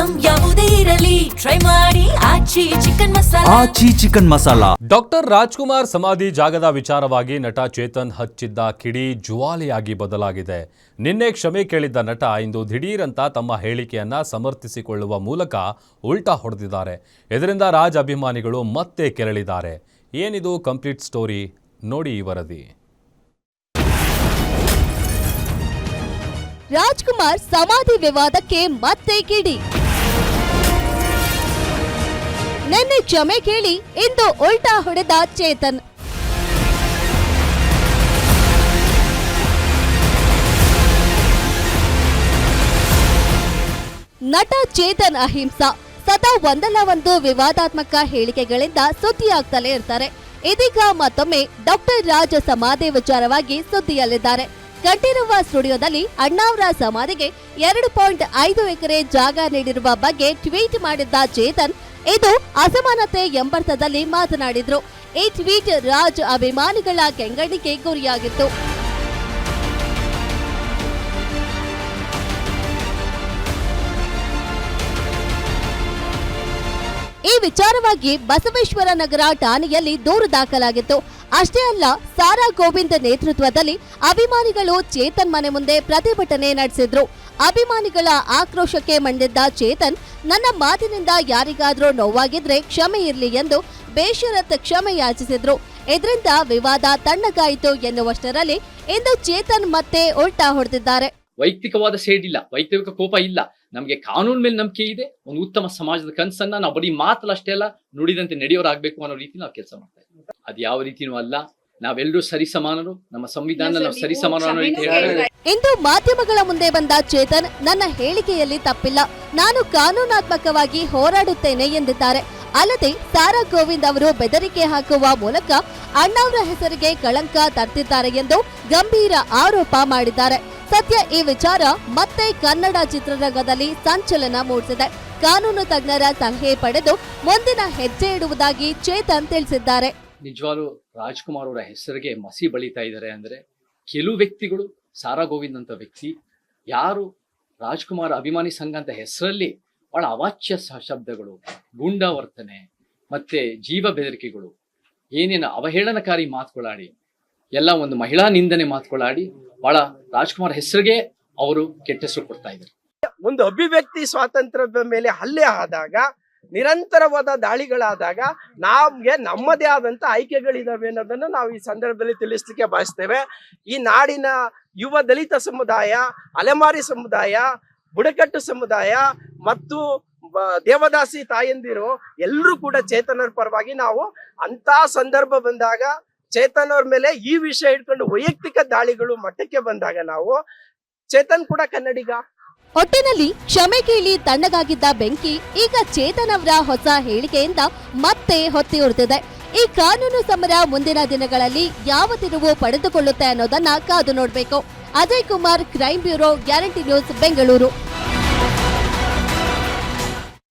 Item ಯಾವುದೇ ಇರಲಿ try ಮಾಡಿ ಆಚಿ ಚಿಕನ್ ಮಸಾಲಾ. ಡಾಕ್ಟರ್ ರಾಜ್ಕುಮಾರ್ ಸಮಾಧಿ ಜಾಗದ ವಿಚಾರವಾಗಿ ನಟ ಚೇತನ್ ಹಚ್ಚಿದ್ದ ಕಿಡಿ ಜುವಾಲಿಯಾಗಿ ಬದಲಾಗಿದೆ. ನಿನ್ನೆ ಕ್ಷಮೆ ಕೇಳಿದ್ದ ನಟ ಇಂದು ದಿಢೀರಂತ ತಮ್ಮ ಹೇಳಿಕೆಯನ್ನ ಸಮರ್ಥಿಸಿಕೊಳ್ಳುವ ಮೂಲಕ ಉಲ್ಟಾ ಹೊಡೆದಿದ್ದಾರೆ. ಇದರಿಂದ ರಾಜ್ ಅಭಿಮಾನಿಗಳು ಮತ್ತೆ ಕೆರಳಿದ್ದಾರೆ. ಏನಿದು ಕಂಪ್ಲೀಟ್ ಸ್ಟೋರಿ ನೋಡಿ ಈ ವರದಿ. ರಾಜ್ಕುಮಾರ್ ಸಮಾಧಿ ವಿವಾದಕ್ಕೆ ಮತ್ತೆ ಕಿಡಿ. ನಿನ್ನೆ ಕ್ಷಮೆ ಕೇಳಿ ಇಂದು ಉಲ್ಟಾ ಹೊಡೆದ ಚೇತನ್. ನಟ ಚೇತನ್ ಅಹಿಂಸಾ ಸದಾ ಒಂದಲ್ಲ ಒಂದು ವಿವಾದಾತ್ಮಕ ಹೇಳಿಕೆಗಳಿಂದ ಸುದ್ದಿಯಾಗ್ತಲೇ ಇರ್ತಾರೆ. ಇದೀಗ ಮತ್ತೊಮ್ಮೆ ಡಾಕ್ಟರ್ ರಾಜ್ ಸಮಾಧಿ ವಿಚಾರವಾಗಿ ಸುದ್ದಿಯಲ್ಲಿದ್ದಾರೆ. ಕಂಠೀರವ ಸ್ಟುಡಿಯೋದಲ್ಲಿ ಅಣ್ಣಾವ್ರ ಸಮಾಧಿಗೆ 2.5 ಎಕರೆ ಜಾಗ ನೀಡಿರುವ ಬಗ್ಗೆ ಟ್ವೀಟ್ ಮಾಡಿದ್ದ ಚೇತನ್ ಇದು ಅಸಮಾನತೆ ಎಂಬರ್ಥದಲ್ಲಿ ಮಾತನಾಡಿದ್ರು. ಈ ಟ್ವೀಟ್ ರಾಜ್ ಅಭಿಮಾನಿಗಳ ಕೆಂಗಣ್ಣಿಗೆ ಗುರಿಯಾಗಿತ್ತು. ಈ ವಿಚಾರವಾಗಿ ಬಸವೇಶ್ವರ ನಗರ ಠಾಣೆಯಲ್ಲಿ ದೂರು ದಾಖಲಾಗಿತ್ತು. ಅಷ್ಟೇ ಅಲ್ಲ, ಸಾರಾ ಗೋವಿಂದ್ ನೇತೃತ್ವದಲ್ಲಿ ಅಭಿಮಾನಿಗಳು ಚೇತನ್ ಮನೆ ಮುಂದೆ ಪ್ರತಿಭಟನೆ ನಡೆಸಿದ್ರು. ಅಭಿಮಾನಿಗಳ ಆಕ್ರೋಶಕ್ಕೆ ಮಂಡಿದ್ದ ಚೇತನ್ ನನ್ನ ಮಾತಿನಿಂದ ಯಾರಿಗಾದ್ರೂ ನೋವಾಗಿದ್ರೆ ಕ್ಷಮೆ ಇರಲಿ ಎಂದು ಬೇಷರತ್ ಕ್ಷಮೆ ಯಾಚಿಸಿದ್ರು. ಇದರಿಂದ ವಿವಾದ ತಣ್ಣಗಾಯಿತು ಎನ್ನುವಷ್ಟರಲ್ಲಿ ಇಂದು ಚೇತನ್ ಮತ್ತೆ ಉಲ್ಟಾ ಹೊಡೆದಿದ್ದಾರೆ. ವೈಯಕ್ತಿಕವಾದ ಸೇಡ್ ಇಲ್ಲ, ವೈಯಕ್ತಿಕ ಕೋಪ ಇಲ್ಲ. ನಮಗೆ ಕಾನೂನು ಮೇಲೆ ನಂಬಿಕೆ ಇದೆ. ಒಂದು ಉತ್ತಮ ಸಮಾಜದ ಕನಸನ್ನ ನಾವು ಬರೀ ಮಾತಲ್ಲ ಅಷ್ಟೇ ಅಲ್ಲ, ನುಡಿದಂತೆ ನಡೆಯೋರಾಗಬೇಕು ಅನ್ನೋ ರೀತಿ ನಾವು ಕೆಲಸ ಮಾಡ್ತಾ ಇದ್ದೀವಿ. ಅದು ಯಾವ ರೀತಿನೂ ಅಲ್ಲ. ನಾವೆಲ್ಲರೂ ಸರಿಸಮಾನರು, ನಮ್ಮ ಸಂವಿಧಾನ ನಾವು ಸರಿಸಮಾನ ಅನ್ನೋ ರೀತಿ ಹೇಳ್ತಾರೆ. ಇಂದು ಮಾಧ್ಯಮಗಳ ಮುಂದೆ ಬಂದ ಚೇತನ್ ನನ್ನ ಹೇಳಿಕೆಯಲ್ಲಿ ತಪ್ಪಿಲ್ಲ, ನಾನು ಕಾನೂನಾತ್ಮಕವಾಗಿ ಹೋರಾಡುತ್ತೇನೆ ಎಂದಿದ್ದಾರೆ. ಅಲ್ಲದೆ ಸಾರಾ ಗೋವಿಂದ್ ಅವರು ಬೆದರಿಕೆ ಹಾಕುವ ಮೂಲಕ ಅಣ್ಣಾವ್ರ ಹೆಸರಿಗೆ ಕಳಂಕ ತರ್ತಿದ್ದಾರೆ ಎಂದು ಗಂಭೀರ ಆರೋಪ ಮಾಡಿದ್ದಾರೆ. ಸದ್ಯ ಈ ವಿಚಾರ ಮತ್ತೆ ಕನ್ನಡ ಚಿತ್ರರಂಗದಲ್ಲಿ ಸಂಚಲನ ಮೂಡಿಸಿದೆ. ಕಾನೂನು ತಜ್ಞರ ಸಲಹೆ ಪಡೆದು ಮುಂದಿನ ಹೆಜ್ಜೆ ಇಡುವುದಾಗಿ ಚೇತನ್ ತಿಳಿಸಿದ್ದಾರೆ. ನಿಜವಾಗ್ಲೂ ರಾಜ್ಕುಮಾರ್ ಅವರ ಹೆಸರಿಗೆ ಮಸಿ ಬಳಿತಾ ಇದ್ದಾರೆ ಅಂದ್ರೆ ಕೆಲವು ವ್ಯಕ್ತಿಗಳು, ಸಾರಾ ಗೋವಿಂದ್ ಅಂತ ವ್ಯಕ್ತಿ ಯಾರು ರಾಜ್ಕುಮಾರ್ ಅಭಿಮಾನಿ ಸಂಘ ಅಂತ ಹೆಸರಲ್ಲಿ ಬಹಳ ಅವಾಚ್ಯ ಶಬ್ದಗಳು, ಗೂಂಡಾವರ್ತನೆ ಮತ್ತೆ ಜೀವ ಬೆದರಿಕೆಗಳು, ಏನೇನು ಅವಹೇಳನಕಾರಿ ಮಾತುಗಳಾಡಿ, ಎಲ್ಲ ಒಂದು ಮಹಿಳಾ ನಿಂದನೆ ಮಾತುಗಳಾಡಿ ಬಹಳ ರಾಜ್ಕುಮಾರ್ ಹೆಸರಿಗೆ ಅವರು ಕೆಟ್ಟ ಹೆಸರು ಕೊಡ್ತಾ ಇದ್ದಾರೆ. ಒಂದು ಅಭಿವ್ಯಕ್ತಿ ಸ್ವಾತಂತ್ರ್ಯದ ಮೇಲೆ ಹಲ್ಲೆ ಆದಾಗ, ನಿರಂತರವಾದ ದಾಳಿಗಳಾದಾಗ ನಮ್ಗೆ ನಮ್ಮದೇ ಆದಂತ ಆಯ್ಕೆಗಳಿದಾವೆ ಅನ್ನೋದನ್ನ ನಾವು ಈ ಸಂದರ್ಭದಲ್ಲಿ ತಿಳಿಸ್ಲಿಕ್ಕೆ ಬಯಸ್ತೇವೆ. ಈ ನಾಡಿನ ಯುವ ದಲಿತ ಸಮುದಾಯ, ಅಲೆಮಾರಿ ಸಮುದಾಯ, ಬುಡಕಟ್ಟು ಸಮುದಾಯ ಮತ್ತು ದೇವದಾಸಿ ತಾಯಂದಿರು ಎಲ್ಲರೂ ಕೂಡ ಚೇತನರ ಪರವಾಗಿ ನಾವು ಅಂತ ಸಂದರ್ಭ ಬಂದಾಗ ಚೇತನ್ ಅವ್ರ ಮೇಲೆ ಈ ವಿಷಯ ಇಟ್ಕೊಂಡು ವೈಯಕ್ತಿಕ ದಾಳಿಗಳು ಮಟ್ಟಕ್ಕೆ ಬಂದಾಗ ನಾವು ಚೇತನ್ ಕೂಡ ಕನ್ನಡಿಗ. ಒಟ್ಟಿನಲ್ಲಿ ಕ್ಷಮೆ ಕೇಳಿ ತಣ್ಣಗಾಗಿದ್ದ ಬೆಂಕಿ ಈಗ ಚೇತನ್ ಅವರ ಹೊಸ ಹೇಳಿಕೆಯಿಂದ ಮತ್ತೆ ಹೊತ್ತಿ ಉರಿದಿದೆ. ಈ ಕಾನೂನು ಸಮರ ಮುಂದಿನ ದಿನಗಳಲ್ಲಿ ಯಾವ ತಿರುವು ಪಡೆದುಕೊಳ್ಳುತ್ತೆ ಅನ್ನೋದನ್ನ ಕಾದು ನೋಡ್ಬೇಕು. Ajay Kumar, crime bureau, guarantee news, Bengaluru.